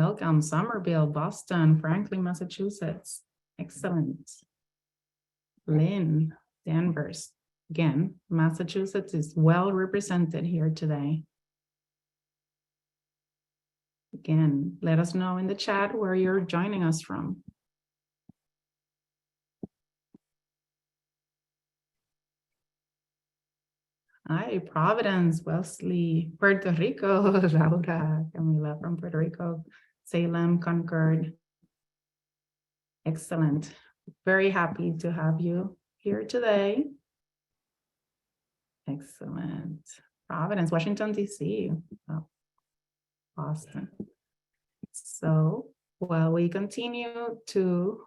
Welcome, Somerville, Boston, Franklin, Massachusetts. Excellent. Lynn, Danvers. Again, Massachusetts is well represented here today. Again, let us know in the chat where you're joining us from. Hi, Providence, Wesley, Puerto Rico, Laura, Camila from Puerto Rico, Salem, Concord. Excellent. Very happy to have you here today. Excellent. Providence, Washington, D.C. Oh, Boston. So while we continue to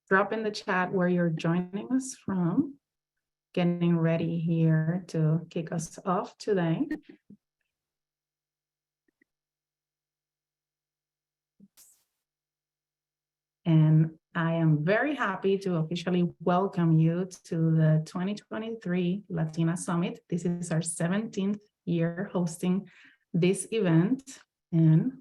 drop in the chat where you're joining us from, getting ready here to kick us off today. And I am very happy to officially welcome you to the 2023 Latina Summit. This is our 17th year hosting this event. And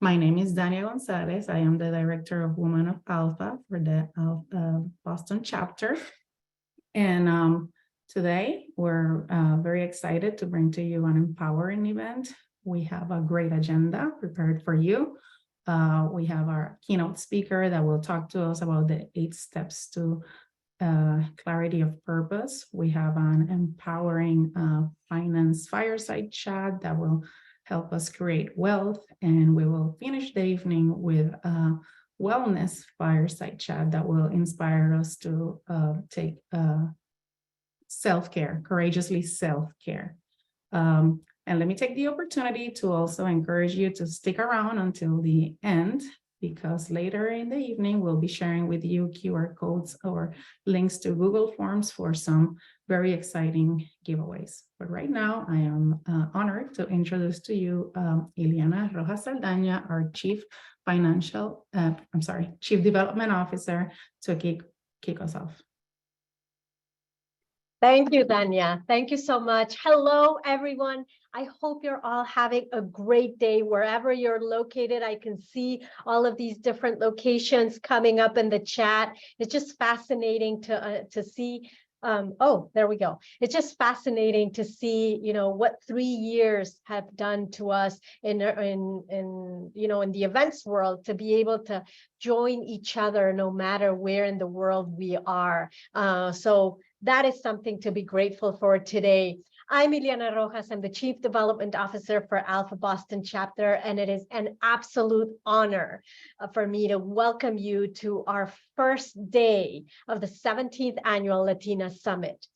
my name is Dania Gonzalez. I am the Director of Women of ALPFA for the Boston chapter. And today we're very excited to bring to you an empowering event. We have a great agenda prepared for you. We have our keynote speaker that will talk to us about the 8 steps to clarity of purpose. We have an empowering finance fireside chat that will help us create wealth. And we will finish the evening with a wellness fireside chat that will inspire us to take self-care, courageously self-care. And let me take the opportunity to also encourage you to stick around until the end, because later in the evening, we'll be sharing with you QR codes or links to Google Forms for some very exciting giveaways. But right now, I am honored to introduce to you Ileana Rojas Saldaña, our Chief Development Officer, to kick us off. Thank you, Dania. Thank you so much. Hello, everyone. I hope you're all having a great day wherever you're located. I can see all of these different locations coming up in the chat. It's just fascinating to see. Oh, there we go. It's just fascinating to see, what 3 years have done to us in the events world, to be able to join each other no matter where in the world we are. So that is something to be grateful for today. I'm Ileana Rojas. I'm the Chief Development Officer for ALPFA Boston chapter, and it is an absolute honor for me to welcome you to our first day of the 17th Annual Latina Summit.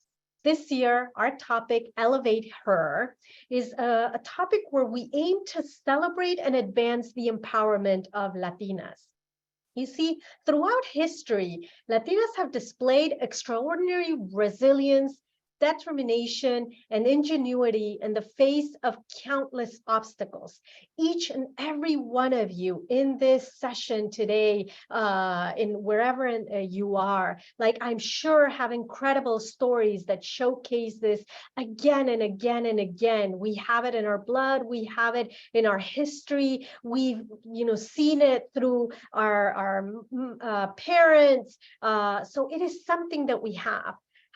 This year, our topic, Elevate Her, is a topic where we aim to celebrate and advance the empowerment of Latinas. You see, throughout history, Latinas have displayed extraordinary resilience, determination, and ingenuity in the face of countless obstacles. Each and every one of you in this session today, in wherever you are, I'm sure have incredible stories that showcase this again and again and again. We have it in our blood. We have it in our history. We've, seen it through our parents. So it is something that we have.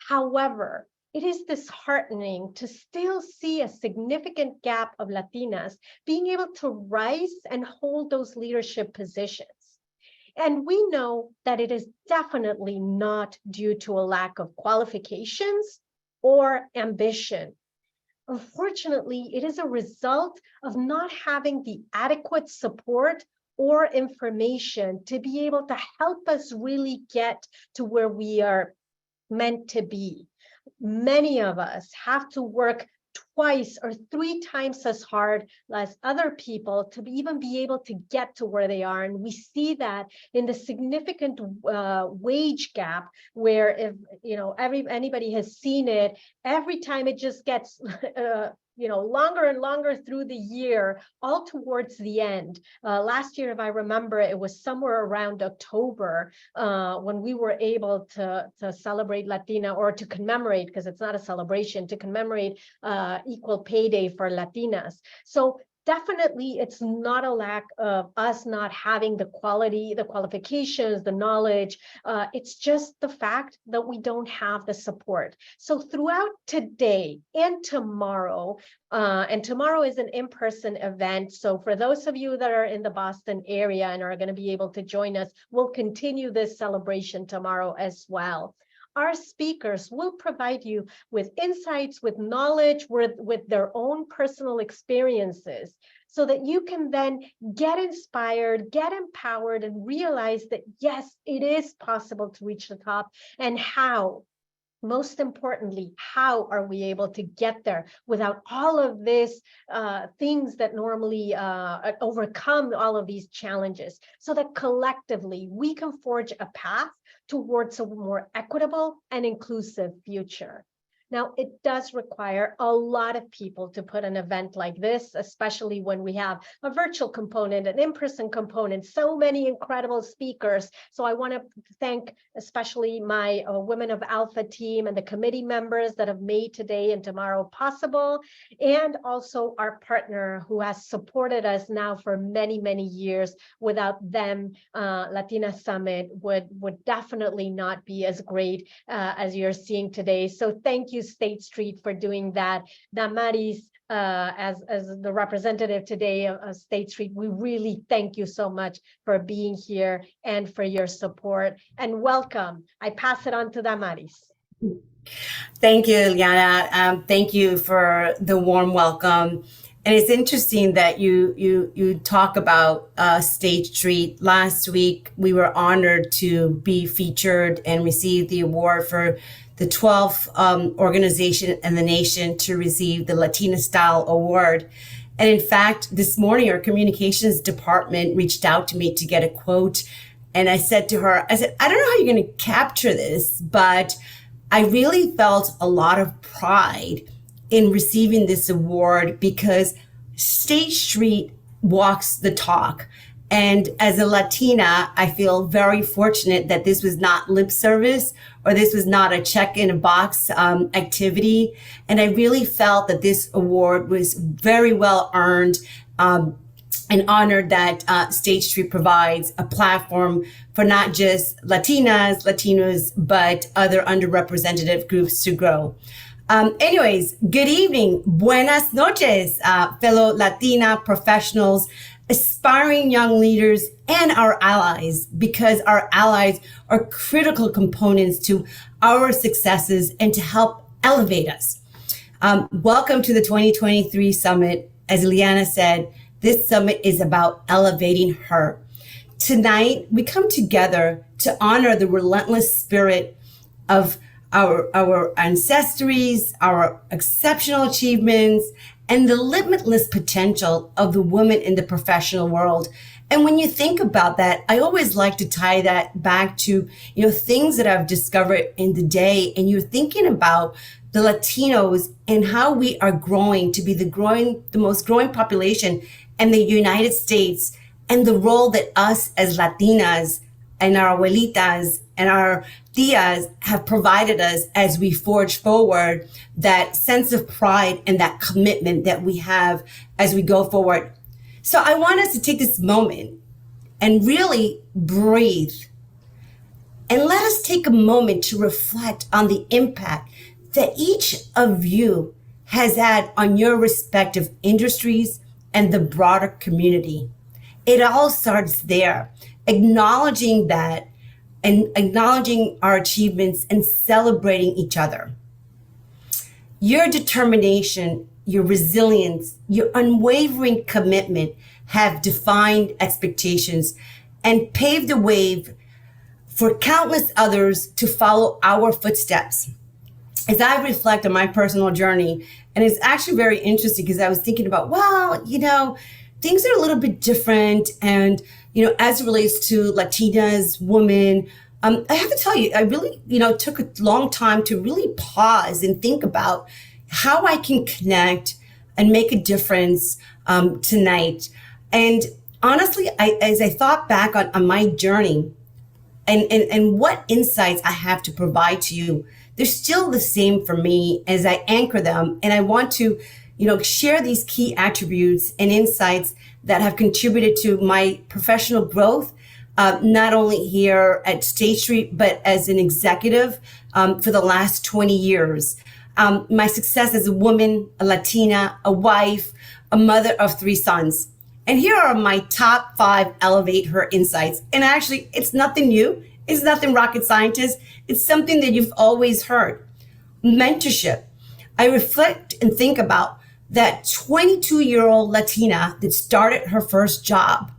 However, it is disheartening to still see a significant gap of Latinas being able to rise and hold those leadership positions. And we know that it is definitely not due to a lack of qualifications or ambition. Unfortunately, it is a result of not having the adequate support or information to be able to help us really get to where we are meant to be. Many of us have to work twice or 3 times as hard as other people to even be able to get to where they are. And we see that in the significant wage gap, where if anybody has seen it, every time it just gets longer and longer through the year, all towards the end. Last year, if I remember, it was somewhere around October when we were able to celebrate Latina, or to commemorate, because it's not a celebration, to commemorate Equal Pay Day for Latinas. So definitely it's not a lack of us not having the quality, the qualifications, the knowledge. It's just the fact that we don't have the support. So throughout today and tomorrow is an in-person event. So for those of you that are in the Boston area and are going to be able to join us, we'll continue this celebration tomorrow as well. Our speakers will provide you with insights, with knowledge, with their own personal experiences, so that you can then get inspired, get empowered, and realize that, yes, it is possible to reach the top. And how, most importantly, how are we able to get there without all of these things that normally overcome all of these challenges, so that collectively we can forge a path towards a more equitable and inclusive future. Now, it does require a lot of people to put an event like this, especially when we have a virtual component, an in-person component, so many incredible speakers. So I want to thank especially my Women of ALPFA team and the committee members that have made today and tomorrow possible, and also our partner who has supported us now for many, many years. Without them, Latina Summit would definitely not be as great as you're seeing today. So thank you, State Street, for doing that. Damaris, as the representative today of State Street, we really thank you so much for being here and for your support, and welcome. I pass it on to Damaris. Thank you, Ileana. Thank you for the warm welcome. And it's interesting that you talk about State Street. Last week, we were honored to be featured and receive the award for the 12th organization in the nation to receive the Latina Style Award. And in fact, this morning, our communications department reached out to me to get a quote. And I said to her, I don't know how you're going to capture this, but I really felt a lot of pride in receiving this award because State Street walks the talk. And as a Latina, I feel very fortunate that this was not lip service, or this was not a check in a box activity. And I really felt that this award was very well earned, and honored that State Street provides a platform for not just Latinas, Latinos, but other underrepresented groups to grow. Anyways, good evening, buenas noches, fellow Latina professionals, aspiring young leaders, and our allies, because our allies are critical components to our successes and to help elevate us. Welcome to the 2023 Summit. As Ileana said, this summit is about elevating her. Tonight, we come together to honor the relentless spirit of our ancestries, our exceptional achievements, and the limitless potential of the women in the professional world. And when you think about that, I always like to tie that back to, things that I've discovered in the day. And you're thinking about the Latinos and how we are growing to be the most growing population in the United States, and the role that us as Latinas and our abuelitas and our tias have provided us as we forge forward that sense of pride and that commitment that we have as we go forward. So I want us to take this moment and really breathe. And let us take a moment to reflect on the impact that each of you has had on your respective industries and the broader community. It all starts there, acknowledging that and acknowledging our achievements and celebrating each other. Your determination, your resilience, your unwavering commitment have defined expectations and paved the way for countless others to follow our footsteps. As I reflect on my personal journey, and it's actually very interesting because I was thinking about, things are a little bit different. And, as it relates to Latinas, women, I have to tell you, I really, took a long time to really pause and think about how I can connect and make a difference tonight. And honestly, as I thought back on my journey and what insights I have to provide to you, they're still the same for me as I anchor them. And I want to, share these key attributes and insights that have contributed to my professional growth, not only here at State Street, but as an executive for the last 20 years. My success as a woman, a Latina, a wife, a mother of 3 sons. And here are my top 5 Elevate Her insights. And actually, it's nothing new. It's nothing rocket scientist. It's something that you've always heard. Mentorship. I reflect and think about that 22-year-old Latina that started her first job.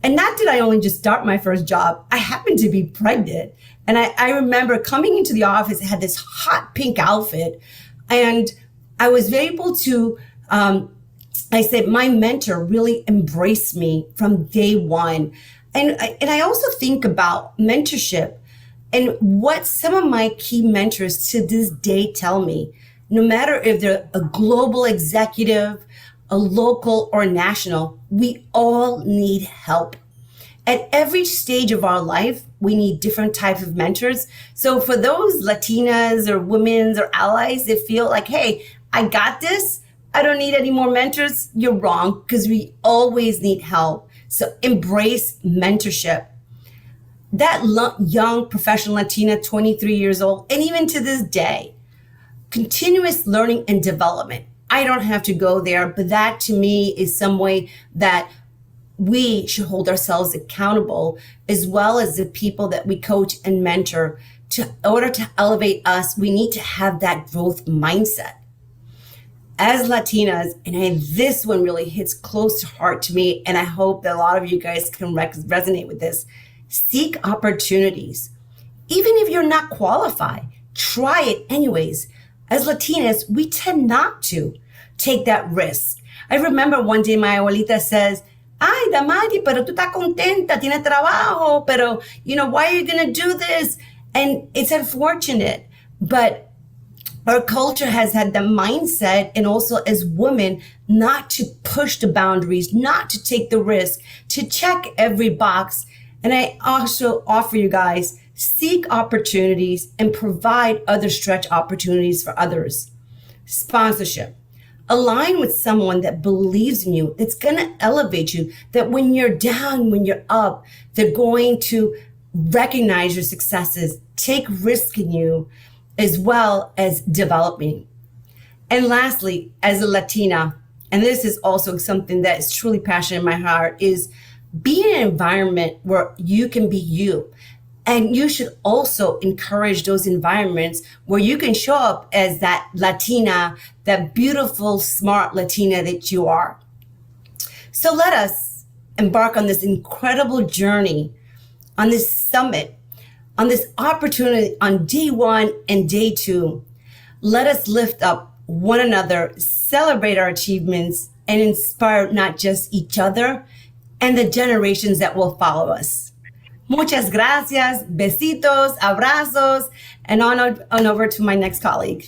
And not did I only just start my first job, I happened to be pregnant. And I remember coming into the office, I had this hot pink outfit, and I was able to, I said, my mentor really embraced me from day one. And I also think about mentorship and what some of my key mentors to this day tell me. No matter if they're a global executive, a local or national, we all need help. At every stage of our life, we need different types of mentors. So for those Latinas or women or allies that feel like, hey, I got this, I don't need any more mentors, you're wrong, because we always need help. So embrace mentorship. That young professional Latina, 23 years old, and even to this day, continuous learning and development. I don't have to go there, but that to me is some way that we should hold ourselves accountable, as well as the people that we coach and mentor. In order to elevate us, we need to have that growth mindset. As Latinas, and this one really hits close to heart to me, and I hope that a lot of you guys can resonate with this. Seek opportunities. Even if you're not qualified, try it anyways. As Latinas, we tend not to take that risk. I remember one day my abuelita says, ay, Damari, pero tú estás contenta, tienes trabajo, pero, why are you going to do this? And it's unfortunate, but our culture has had the mindset, and also as women, not to push the boundaries, not to take the risk, to check every box. And I also offer you guys, seek opportunities and provide other stretch opportunities for others. Sponsorship. Align with someone that believes in you, that's going to elevate you, that when you're down, when you're up, they're going to recognize your successes, take risk in you, as well as developing. And lastly, as a Latina, and this is also something that is truly passionate in my heart, is be in an environment where you can be you. And you should also encourage those environments where you can show up as that Latina, that beautiful, smart Latina that you are. So let us embark on this incredible journey, on this summit, on this opportunity on day 1 and day 2. Let us lift up one another, celebrate our achievements, and inspire not just each other and the generations that will follow us. Muchas gracias, besitos, abrazos, and on over to my next colleague.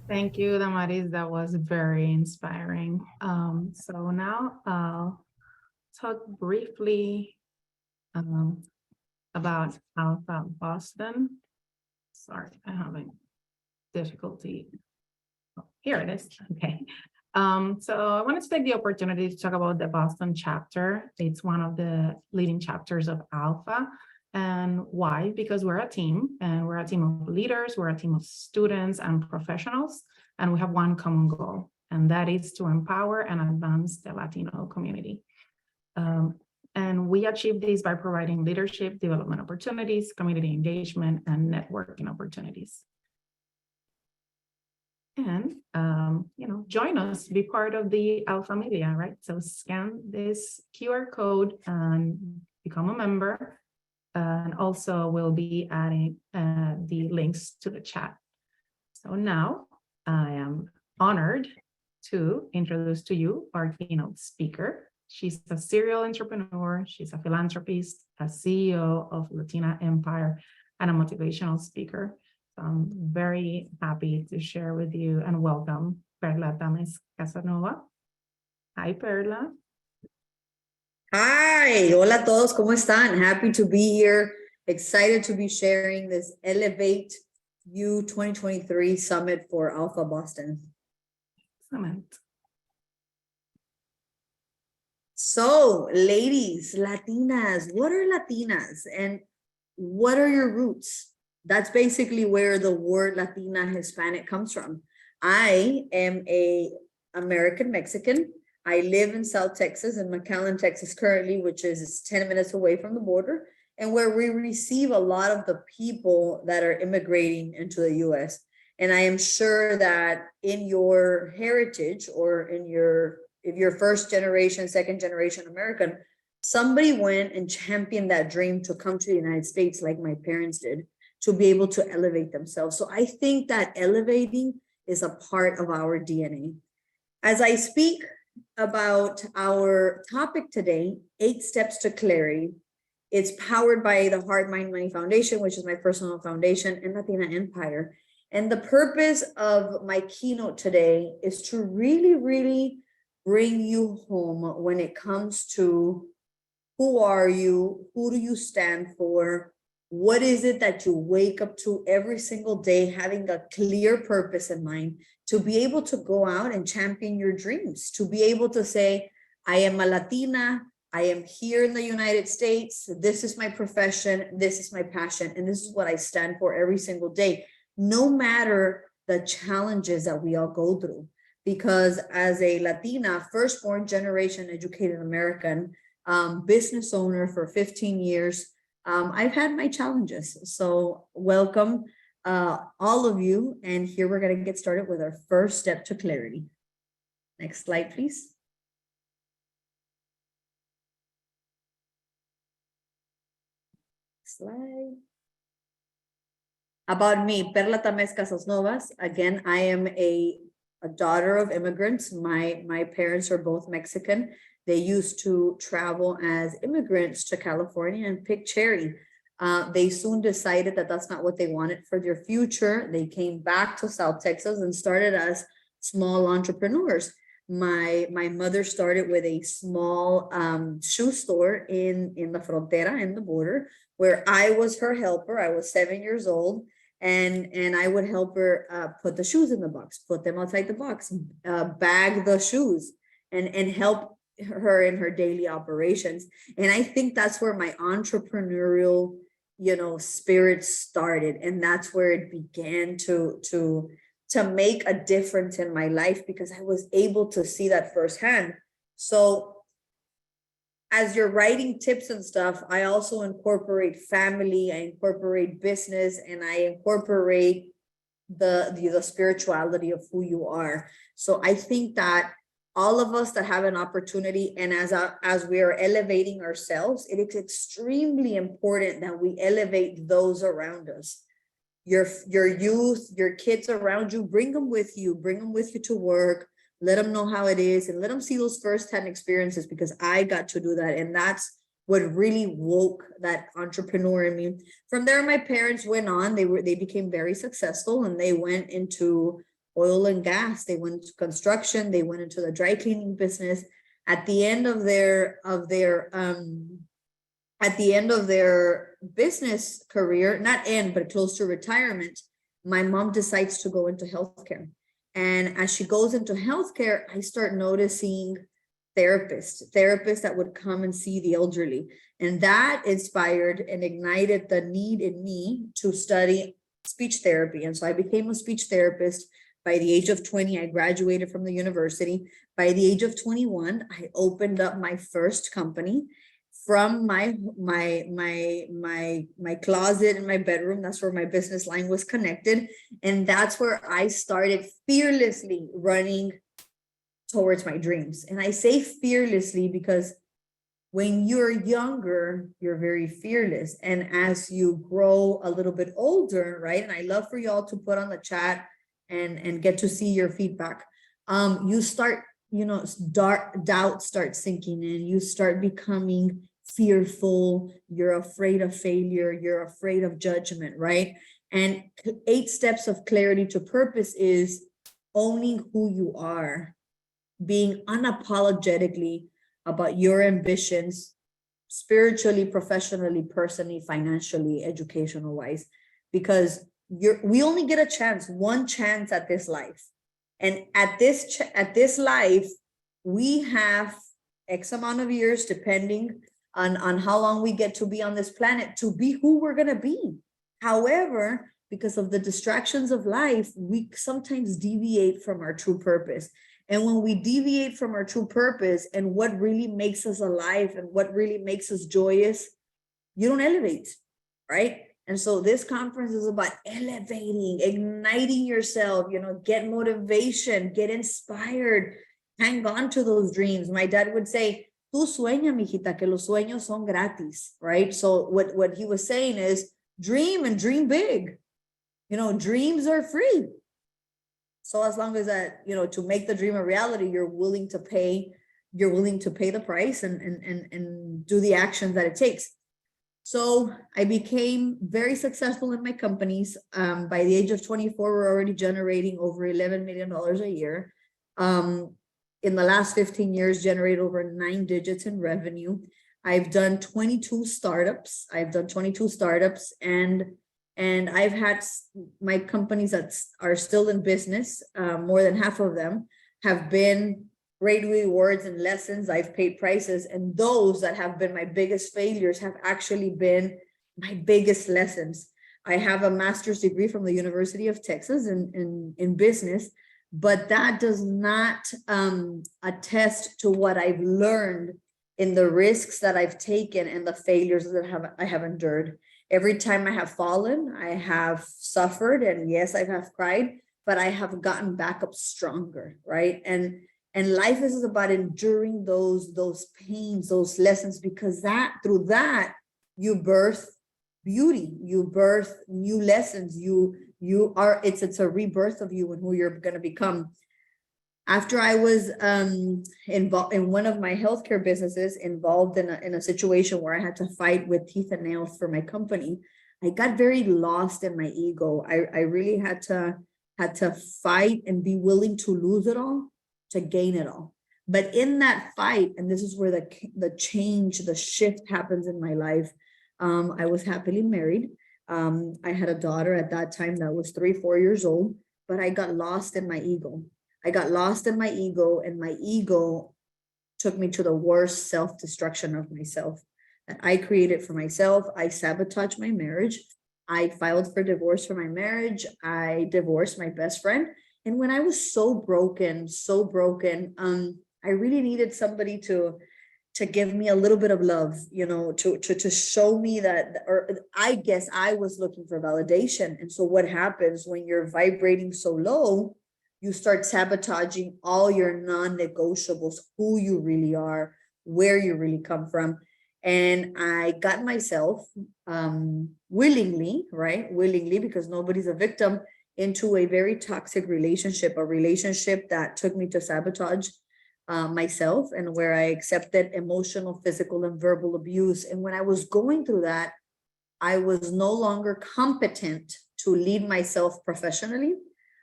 Thank you, Damaris. That was very inspiring. So now I'll talk briefly about ALPFA Boston. Sorry, I'm having difficulty. Oh, here it is. Okay. So I wanted to take the opportunity to talk about the Boston chapter. It's one of the leading chapters of ALPFA. And why? Because we're a team, and we're a team of leaders, we're a team of students and professionals, and we have one common goal, and that is to empower and advance the Latino community. And we achieve this by providing leadership, development opportunities, community engagement, and networking opportunities. And, join us, be part of the ALPFA media, right? So scan this QR code and become a member. And also we'll be adding the links to the chat. So now I am honored to introduce to you our keynote speaker. She's a serial entrepreneur, she's a philanthropist, a CEO of Latina Empire, and a motivational speaker. So I'm very happy to share with you and welcome Perla Casanova. Hi, Perla. Hi, hola a todos, ¿cómo están? Happy to be here. Excited to be sharing this Elevate You 2023 Summit for ALPFA Boston. Excellent. So, ladies, Latinas, what are Latinas and what are your roots? That's basically where the word Latina Hispanic comes from. I am a American Mexican. I live in South Texas, in McAllen, Texas currently, which is 10 minutes away from the border, and where we receive a lot of the people that are immigrating into the US. And I am sure that in your heritage or in your, if you're first generation, second generation American, somebody went and championed that dream to come to the United States like my parents did, to be able to elevate themselves. So I think that elevating is a part of our DNA. As I speak about our topic today, 8 Steps to Clarity, it's powered by the Heart, Mind, Money Foundation, which is my personal foundation, and Latina Empire. And the purpose of my keynote today is to really, really bring you home when it comes to who are you, who do you stand for, what is it that you wake up to every single day, having a clear purpose in mind, to be able to go out and champion your dreams, to be able to say, I am a Latina, I am here in the United States, this is my profession, this is my passion, and this is what I stand for every single day, no matter the challenges that we all go through. Because as a Latina, firstborn generation educated American, business owner for 15 years, I've had my challenges. So welcome all of you. And here we're going to get started with our first step to clarity. Next slide, please. Slide. About me, Perla Tames Casas Novas. Again, I am a daughter of immigrants. My parents are both Mexican. They used to travel as immigrants to California and pick cherry. They soon decided that that's not what they wanted for their future. They came back to South Texas and started as small entrepreneurs. My mother started with a small shoe store in the frontera, in the border, where I was her helper. I was 7 years old. And I would help her put the shoes in the box, put them outside the box, bag the shoes, and help her in her daily operations. And I think that's where my entrepreneurial, spirit started, and that's where it began to make a difference in my life, because I was able to see that firsthand. So as you're writing tips and stuff, I also incorporate family, I incorporate business, and I incorporate the spirituality of who you are. So I think that all of us that have an opportunity, and as we are elevating ourselves, it is extremely important that we elevate those around us. Your youth, your kids around you, bring them with you to work. Let them know how it is, and let them see those firsthand experiences, because I got to do that. And that's what really woke that entrepreneur in me. From there, my parents went on, they became very successful, and they went into oil and gas. They went into construction. They went into the dry cleaning business. At the end of their business career, not end, but close to retirement, my mom decides to go into healthcare. And as she goes into healthcare, I start noticing therapists that would come and see the elderly. And that inspired and ignited the need in me to study speech therapy. And so I became a speech therapist. By the age of 20, I graduated from the university. By the age of 21, I opened up my first company from my closet in my bedroom. That's where my business line was connected. And that's where I started fearlessly running towards my dreams. And I say fearlessly because when you're younger, you're very fearless. And as you grow a little bit older, right? And I love for y'all to put on the chat and get to see your feedback. You start, doubt starts sinking in. You start becoming fearful. You're afraid of failure. You're afraid of judgment, right? And 8 steps of clarity to purpose is owning who you are, being unapologetically about your ambitions, spiritually, professionally, personally, financially, educational wise, because we only get one chance at this life. And at this life, we have X amount of years, depending on how long we get to be on this planet, to be who we're going to be. However, because of the distractions of life, we sometimes deviate from our true purpose. And when we deviate from our true purpose and what really makes us alive and what really makes us joyous, you don't elevate, right? And so this conference is about elevating, igniting yourself, get motivation, get inspired, hang on to those dreams. My dad would say, tú sueña, mijita, que los sueños son gratis, right? So what he was saying is dream and dream big. Dreams are free. So as long as that, to make the dream a reality, you're willing to pay the price and do the actions that it takes. So I became very successful in my companies. By the age of 24, we're already generating over $11 million a year. In the last 15 years, generate over 9 digits in revenue. I've done 22 startups. And I've had my companies that are still in business. More than half of them have been great rewards and lessons. I've paid prices, and those that have been my biggest failures have actually been my biggest lessons. I have a master's degree from the University of Texas in business, but that does not attest to what I've learned in the risks that I've taken and the failures that I have endured. Every time I have fallen, I have suffered, and yes, I have cried, but I have gotten back up stronger, right? And life is about enduring those pains, those lessons, because through that you birth beauty, you birth new lessons. It's a rebirth of you and who you're going to become. After I was involved in one of my healthcare businesses, involved in a situation where I had to fight with teeth and nails for my company, I got very lost in my ego. I really had to fight and be willing to lose it all to gain it all. But in that fight, and this is where the change, the shift happens in my life. I was happily married. I had a daughter at that time that was 3-4 years old, but I got lost in my ego. And my ego took me to the worst self-destruction of myself that I created for myself. I sabotaged my marriage. I filed for divorce for my marriage. I divorced my best friend. And when I was so broken, I really needed somebody to give me a little bit of love, to show me that, or I guess I was looking for validation. And so what happens when you're vibrating so low, you start sabotaging all your non-negotiables, who you really are, where you really come from. And I got myself willingly, because nobody's a victim, into a very toxic relationship, a relationship that took me to sabotage myself, and where I accepted emotional, physical, and verbal abuse. And when I was going through that, I was no longer competent to lead myself professionally.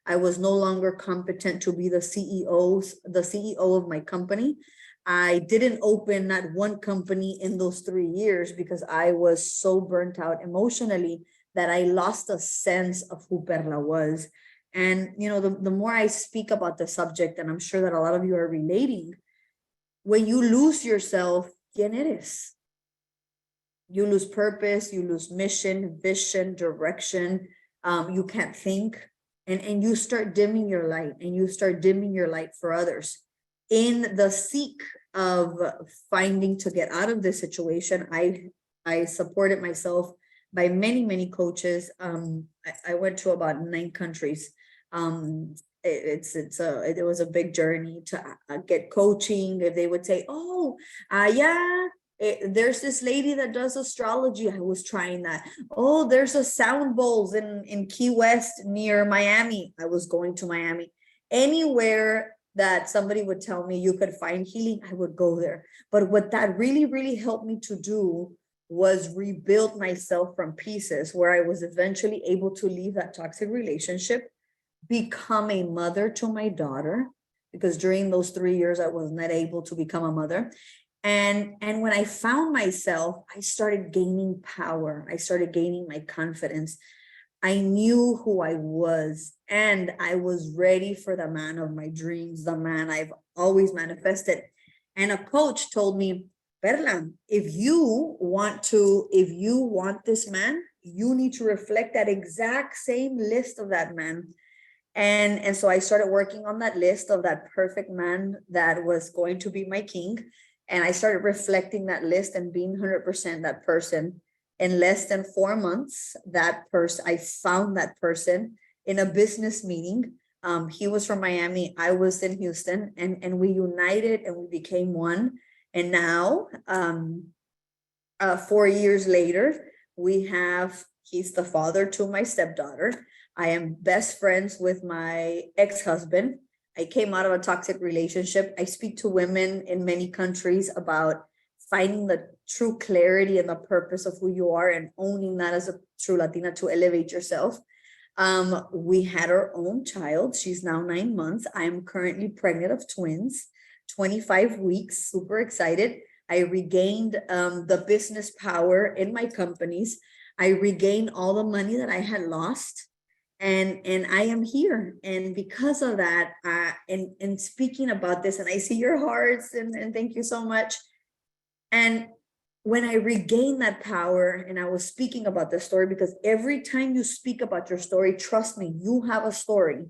I was no longer competent to be the CEO of my company. I didn't open not one company in those 3 years because I was so burnt out emotionally that I lost a sense of who Perla was. And, the more I speak about the subject, and I'm sure that a lot of you are relating, when you lose yourself, ¿quién eres? You lose purpose, you lose mission, vision, direction. You can't think, and you start dimming your light, and you start dimming your light for others. In the seek of finding to get out of this situation, I supported myself by many coaches. I went to about 9 countries. It was a big journey to get coaching. If they would say, there's this lady that does astrology, I was trying that. Oh, there's a sound bowls in Key West near Miami, I was going to Miami. Anywhere that somebody would tell me you could find healing, I would go there. But what that really helped me to do was rebuild myself from pieces, where I was eventually able to leave that toxic relationship, become a mother to my daughter, because during those 3 years I was not able to become a mother. And when I found myself, I started gaining power. I started gaining my confidence. I knew who I was, and I was ready for the man of my dreams, the man I've always manifested. And a coach told me, Perla, if you want this man, you need to reflect that exact same list of that man. And so I started working on that list of that perfect man that was going to be my king. And I started reflecting that list and being 100% that person. In less than 4 months, I found that person in a business meeting. He was from Miami, I was in Houston, and we united and we became one. And now, 4 years later, he's the father to my stepdaughter. I am best friends with my ex-husband. I came out of a toxic relationship. I speak to women in many countries about finding the true clarity and the purpose of who you are and owning that as a true Latina to elevate yourself. We had our own child. She's now 9 months. I am currently pregnant of twins, 25 weeks, super excited. I regained the business power in my companies. I regained all the money that I had lost. And I am here. And because of that, and speaking about this, and I see your hearts, and thank you so much. And when I regained that power, and I was speaking about the story, because every time you speak about your story, trust me, you have a story.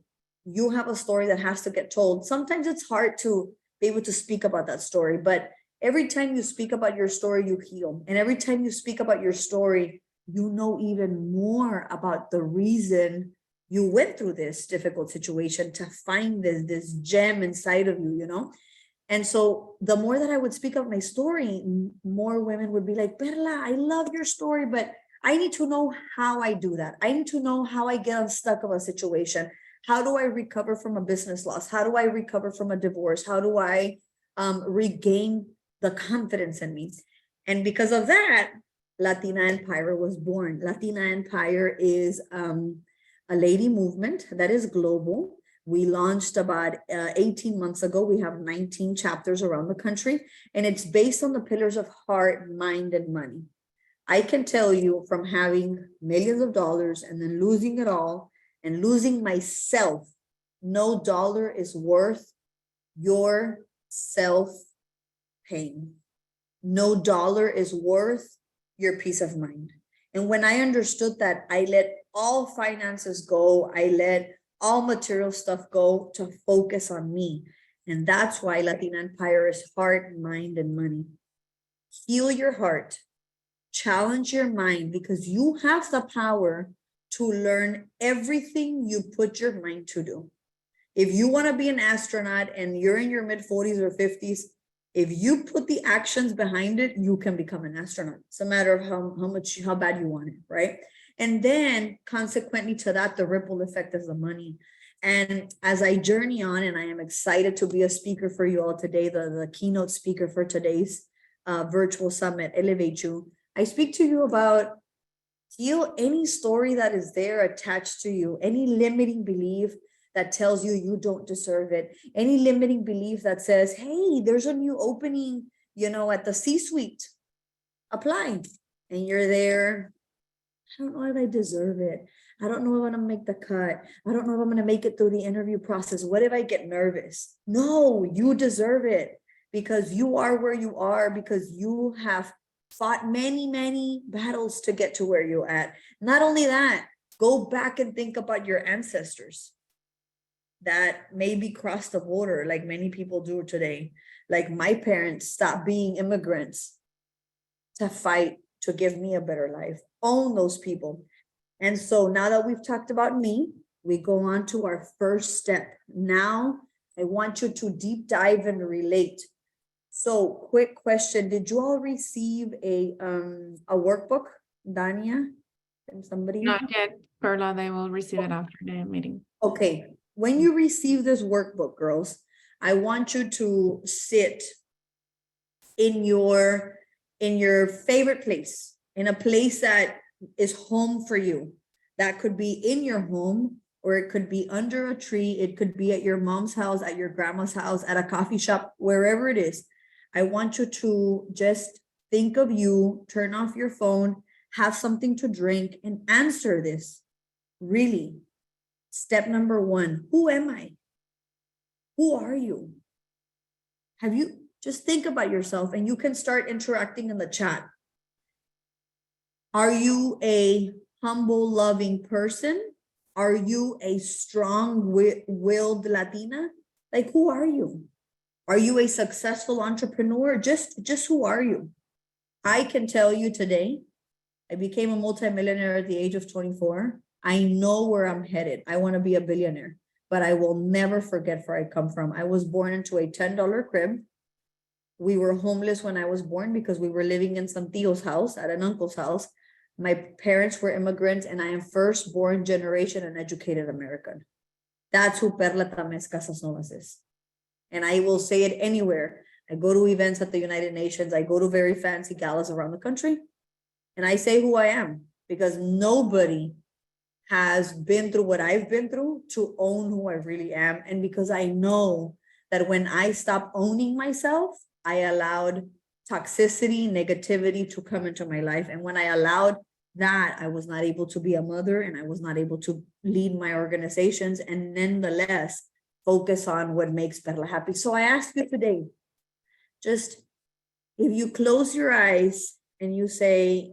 You have a story that has to get told. Sometimes it's hard to be able to speak about that story, but every time you speak about your story, you heal. And every time you speak about your story, you know even more about the reason you went through this difficult situation to find this gem inside of you, you know? And so the more that I would speak of my story, more women would be like, Perla, I love your story, but I need to know how I do that. I need to know how I get unstuck of a situation. How do I recover from a business loss? How do I recover from a divorce? How do I regain the confidence in me? And because of that, Latina Empire was born. Latina Empire is a lady movement that is global. We launched about 18 months ago. We have 19 chapters around the country, and it's based on the pillars of heart, mind, and money. I can tell you, from having millions of dollars and then losing it all and losing myself, no dollar is worth your self-pain. No dollar is worth your peace of mind. And when I understood that, I let all finances go. I let all material stuff go to focus on me. And that's why Latina Empire is heart, mind, and money. Heal your heart, challenge your mind, because you have the power to learn everything you put your mind to do. If you want to be an astronaut and you're in your mid-40s or 50s, if you put the actions behind it, you can become an astronaut. It's a matter of how bad you want it, right? And then consequently to that, the ripple effect is the money. And as I journey on, and I am excited to be a speaker for you all today, the keynote speaker for today's virtual summit, Elevate You, I speak to you about heal any story that is there attached to you, any limiting belief that tells you you don't deserve it, any limiting belief that says, hey, there's a new opening, at the C-suite, apply. And you're there, I don't know if I deserve it. I don't know if I'm going to make the cut. I don't know if I'm going to make it through the interview process. What if I get nervous? No, you deserve it, because you are where you are, because you have fought many, many battles to get to where you're at. Not only that, go back and think about your ancestors that maybe crossed the border like many people do today. Like my parents stopped being immigrants to fight to give me a better life. Own those people. And so now that we've talked about me, we go on to our first step. Now I want you to deep dive and relate. So quick question, did you all receive a workbook, Dania, from somebody? Not yet, Perla. They will receive it after the meeting. Okay, when you receive this workbook, girls, I want you to sit in your favorite place, in a place that is home for you. That could be in your home, or it could be under a tree. It could be at your mom's house, at your grandma's house, at a coffee shop, wherever it is. I want you to just think of you, turn off your phone, have something to drink, and answer this. really, step number one, who am I? Who are you? Have you just think about yourself, and you can start interacting in the chat. Are you a humble, loving person? Are you a strong-willed Latina? Like, who are you? Are you a successful entrepreneur? Just who are you? I can tell you today, I became a multimillionaire at the age of 24. I know where I'm headed. I want to be a billionaire, but I will never forget where I come from. I was born into a $10 crib. We were homeless when I was born because we were living in some tío's house, at an uncle's house. My parents were immigrants, and I am firstborn generation and educated American. That's who Perla Tames Casas Novas is. And I will say it anywhere. I go to events at the United Nations. I go to very fancy galas around the country. And I say who I am, because nobody has been through what I've been through to own who I really am. And because I know that when I stopped owning myself, I allowed toxicity, negativity to come into my life. And when I allowed that, I was not able to be a mother, and I was not able to lead my organizations, and nonetheless focus on what makes Perla happy. So I ask you today, just if you close your eyes and you say,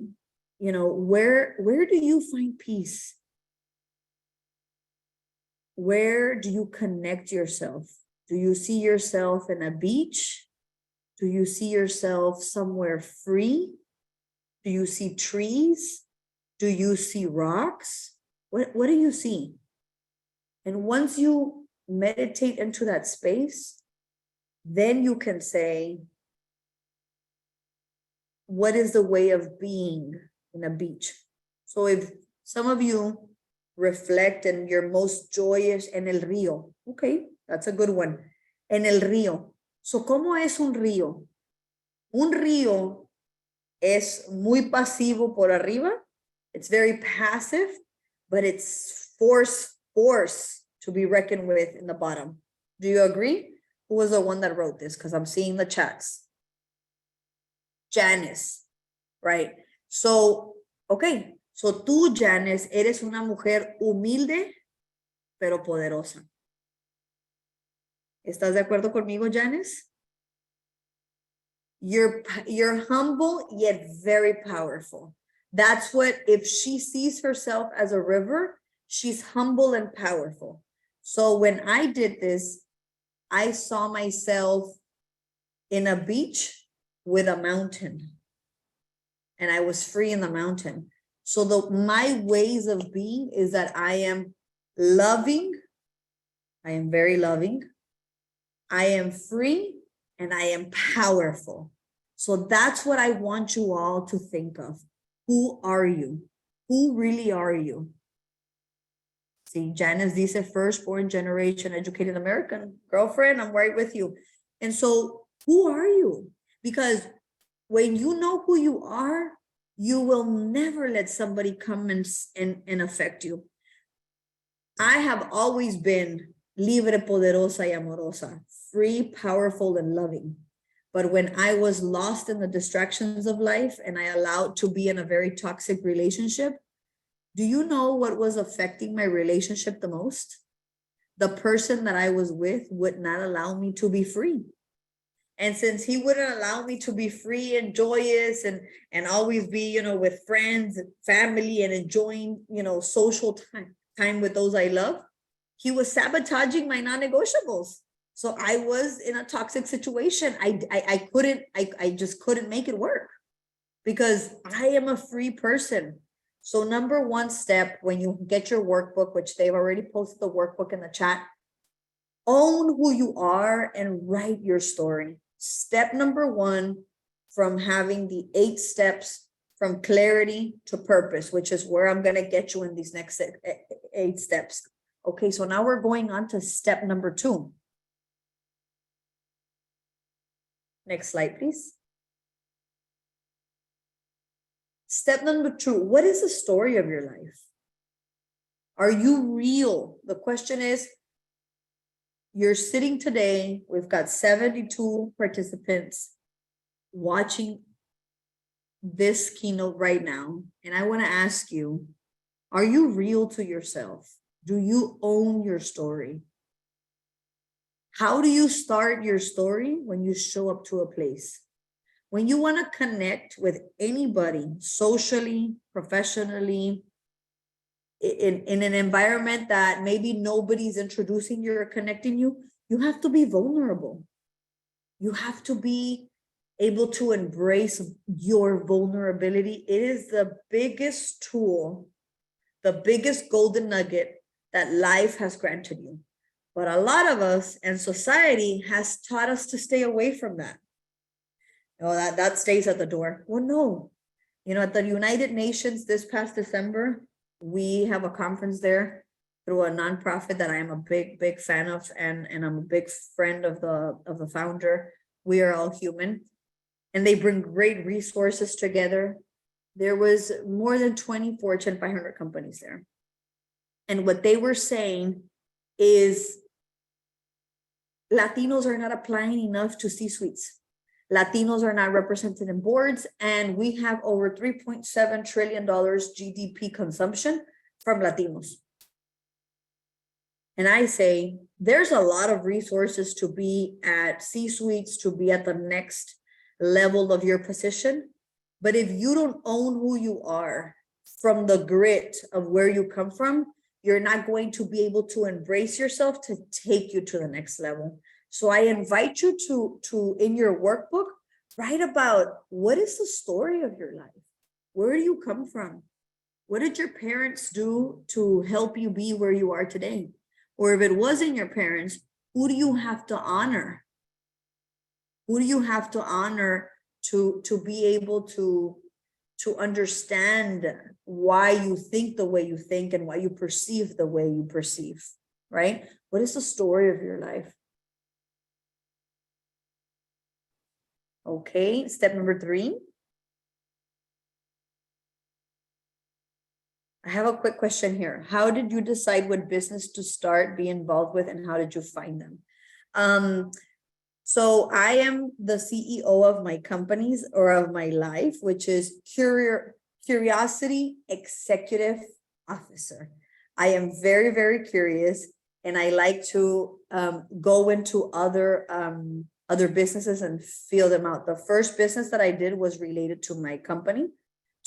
you know, where do you find peace? Where do you connect yourself? Do you see yourself in a beach? Do you see yourself somewhere free? Do you see trees? Do you see rocks? What do you see? And once you meditate into that space, then you can say, what is the way of being in a beach? So if some of you reflect and you're most joyous en el río, okay, that's a good one. En el río. So, ¿cómo es un río? Un río es muy pasivo por arriba. It's very passive, but it's force to be reckoned with in the bottom. Do you agree? Who was the one that wrote this? Because I'm seeing the chats. Janice, right? So, okay. So tú, Janice, eres una mujer humilde, pero poderosa. ¿Estás de acuerdo conmigo, Janice? You're humble, yet very powerful. That's what, if she sees herself as a river, she's humble and powerful. So when I did this, I saw myself in a beach with a mountain, and I was free in the mountain. So my ways of being is that I am loving. I am very loving. I am free, and I am powerful. So that's what I want you all to think of. Who are you? Who really are you? See, Janice dice, firstborn generation educated American. Girlfriend, I'm right with you. And so who are you? Because when you know who you are, you will never let somebody come and affect you. I have always been libre, poderosa y amorosa, free, powerful, and loving. But when I was lost in the distractions of life and I allowed to be in a very toxic relationship, do you know what was affecting my relationship the most? The person that I was with would not allow me to be free. And since he wouldn't allow me to be free and joyous and always be, you know, with friends and family and enjoying, you know, social time with those I love, he was sabotaging my non-negotiables. So I was in a toxic situation. I just couldn't make it work because I am a free person. So number one step, when you get your workbook, which they've already posted the workbook in the chat, own who you are and write your story. Step number one, from having the 8 steps from clarity to purpose, which is where I'm going to get you in these next 8 steps. Okay, so now we're going on to step number 2. Next slide, please. Step number 2, what is the story of your life? Are you real? The question is, you're sitting today, we've got 72 participants watching this keynote right now. And I want to ask you, Are you real to yourself? Do you own your story? How do you start your story? When you show up to a place. When you want to connect with anybody, socially, professionally, in an environment that maybe nobody's introducing you or connecting you, you have to be vulnerable. You have to be able to embrace your vulnerability. It is the biggest tool, the biggest golden nugget that life has granted you. But a lot of us and society has taught us to stay away from that. Oh, that stays at the door. Well, no. You know, at the United Nations this past December, we have a conference there through a nonprofit that I am a big fan of, and I'm a big friend of the founder. We Are All Human, and they bring great resources together. There was more than 20 Fortune 500 companies there, and what they were saying is Latinos are not applying enough to C-suites. Latinos are not represented in boards, and we have over $3.7 trillion GDP consumption from Latinos. And I say, there's a lot of resources to be at C-suites, to be at the next level of your position. But if you don't own who you are from the grit of where you come from, you're not going to be able to embrace yourself to take you to the next level. So I invite you to in your workbook, write about what is the story of your life? Where do you come from? What did your parents do to help you be where you are today? Or if it wasn't your parents, who do you have to honor? Who do you have to honor to be able to understand why you think the way you think and why you perceive the way you perceive, right? What is the story of your life? Okay, step number 3. I have a quick question here. How did you decide what business to start, be involved with, and how did you find them? So I am the CEO of my companies, or of my life, which is Curiosity Executive Officer. I am very, very curious, and I like to go into other businesses and feel them out. The first business that I did was related to my company,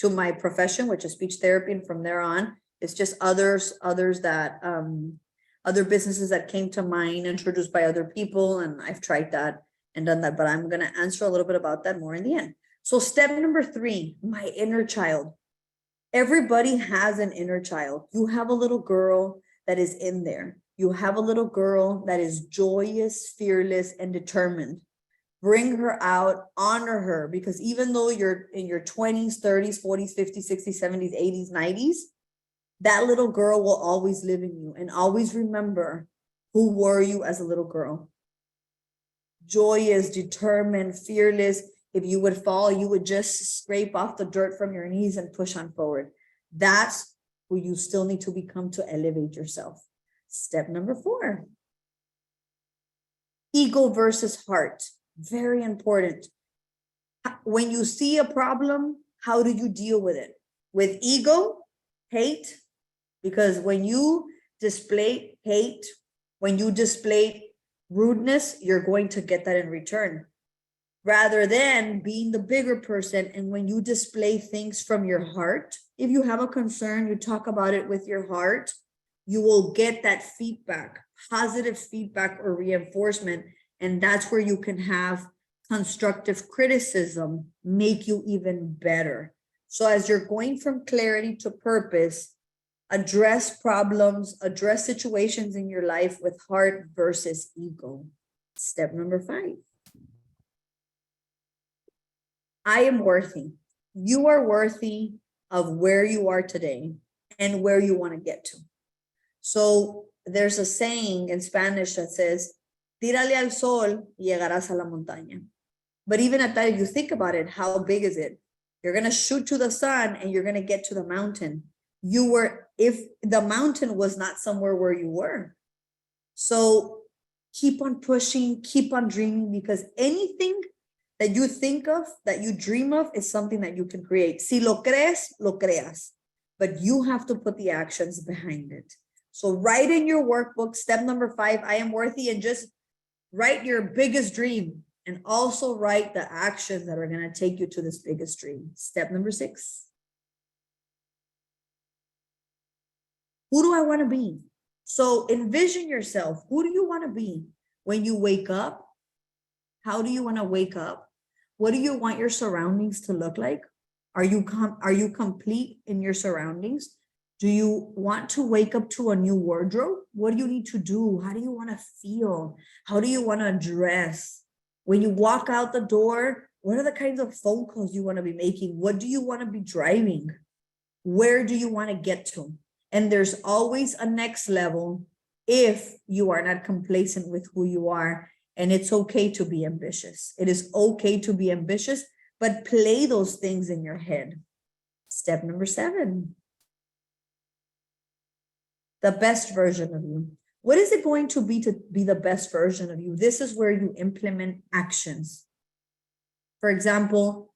to my profession, which is speech therapy. And from there on, it's just others that, other businesses that came to mind, introduced by other people. And I've tried that and done that, but I'm going to answer a little bit about that more in the end. So step number 3, my inner child. Everybody has an inner child. You have a little girl that is in there. You have a little girl that is joyous, fearless, and determined. Bring her out, honor her, because even though you're in your 20s, 30s, 40s, 50s, 60s, 70s, 80s, 90s, that little girl will always live in you. And always remember, who were you as a little girl? Joyous, determined, fearless. If you would fall, you would just scrape off the dirt from your knees and push on forward. That's who you still need to become to elevate yourself. Step number 4. Ego versus heart. Very important. When you see a problem, how do you deal with it? With ego, hate, because when you display hate, when you display rudeness, you're going to get that in return. Rather than being the bigger person, and when you display things from your heart, if you have a concern, you talk about it with your heart, you will get that feedback, positive feedback or reinforcement. And that's where you can have constructive criticism make you even better. So as you're going from clarity to purpose, address problems, address situations in your life with heart versus ego. Step number 5. I am worthy. You are worthy of where you are today and where you want to get to. So there's a saying in Spanish that says, tírale al sol y llegarás a la montaña. But even at that, if you think about it, how big is it? You're going to shoot to the sun and you're going to get to the mountain. If the mountain was not somewhere where you were. So keep on pushing, keep on dreaming, because anything that you think of, that you dream of, is something that you can create. Si lo crees, lo creas. but you have to put the actions behind it. So write in your workbook, step number 5, I am worthy, and just write your biggest dream and also write the actions that are going to take you to this biggest dream. Step number 6. Who do I want to be? So envision yourself. Who do you want to be when you wake up? How do you want to wake up? What do you want your surroundings to look like? Are you complete in your surroundings? Do you want to wake up to a new wardrobe? What do you need to do? How do you want to feel? How do you want to dress? When you walk out the door, what are the kinds of phone calls you want to be making? What do you want to be driving? Where do you want to get to? And there's always a next level if you are not complacent with who you are. And it's okay to be ambitious. It is okay to be ambitious, but play those things in your head. Step number 7. The best version of you. What is it going to be the best version of you? This is where you implement actions. For example,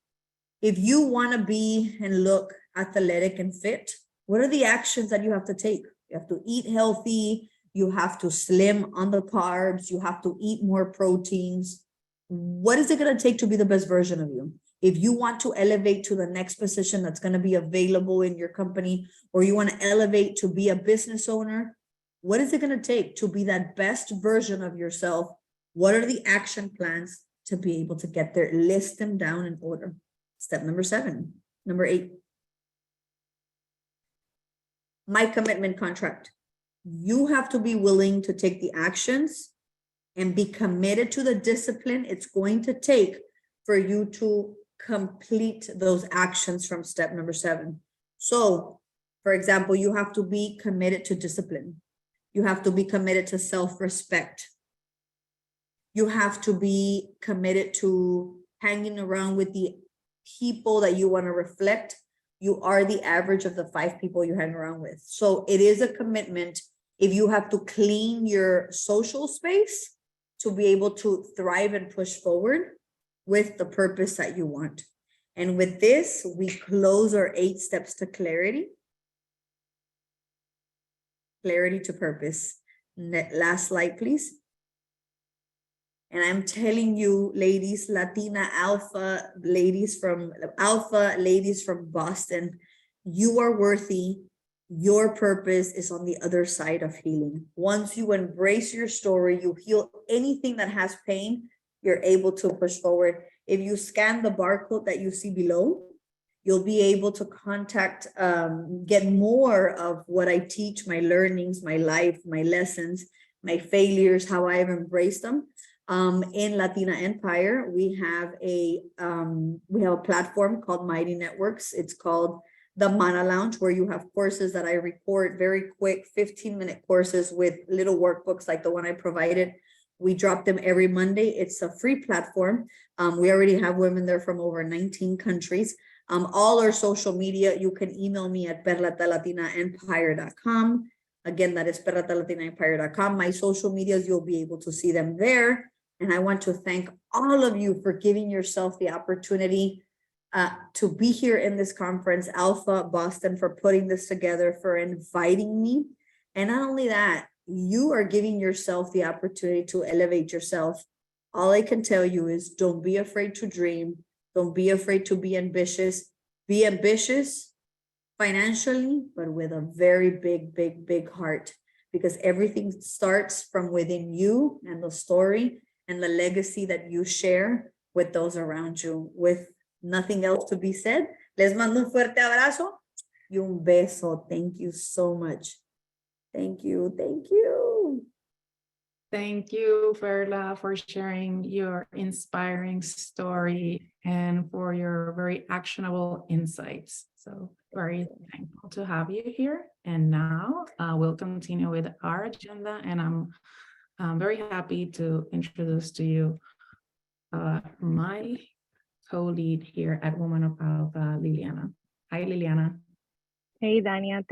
if you want to be and look athletic and fit, what are the actions that you have to take? You have to eat healthy. You have to slim on the carbs. You have to eat more proteins. What is it going to take to be the best version of you? If you want to elevate to the next position that's going to be available in your company, or you want to elevate to be a business owner, what is it going to take to be that best version of yourself? What are the action plans to be able to get there? List them down in order. Step number 7. Number 8. My commitment contract. You have to be willing to take the actions and be committed to the discipline it's going to take for you to complete those actions from step number 7. So, for example, you have to be committed to discipline. You have to be committed to self-respect. You have to be committed to hanging around with the people that you want to reflect. You are the average of the 5 people you hang around with. So it is a commitment. If you have to clean your social space to be able to thrive and push forward with the purpose that you want. And with this, we close our 8 steps to clarity. Clarity to purpose. Last slide, please. And I'm telling you, ladies, Latina Alpha, ladies from Boston, you are worthy. Your purpose is on the other side of healing. Once you embrace your story, you heal anything that has pain, you're able to push forward. If you scan the barcode that you see below, you'll be able to get more of what I teach, my learnings, my life, my lessons, my failures, how I've embraced them. In Latina Empire, we have a platform called Mighty Networks. It's called the Mana Lounge, where you have courses that I record, very quick 15-minute courses with little workbooks like the one I provided. We drop them every Monday. It's a free platform. We already have women there from over 19 countries. All our social media, you can email me at perlatalaTinaEmpire.com. Again, that is perlatalaTinaEmpire.com. My social medias, you'll be able to see them there. And I want to thank all of you for giving yourself the opportunity to be here in this conference, ALPFA Boston, for putting this together, for inviting me. And not only that, you are giving yourself the opportunity to elevate yourself. All I can tell you is don't be afraid to dream. Don't be afraid to be ambitious. Be ambitious financially, but with a very big heart, because everything starts from within you and the story and the legacy that you share with those around you. With nothing else to be said, les mando un fuerte abrazo y un beso. Thank you so much. Thank you. Thank you. Thank you, Perla, for sharing your inspiring story and for your very actionable insights. So very thankful to have you here. And now we'll continue with our agenda. And I'm very happy to introduce to you my co-lead here at Women of Alpha, Liliana. Hi, Liliana. Hey, Dania. Thank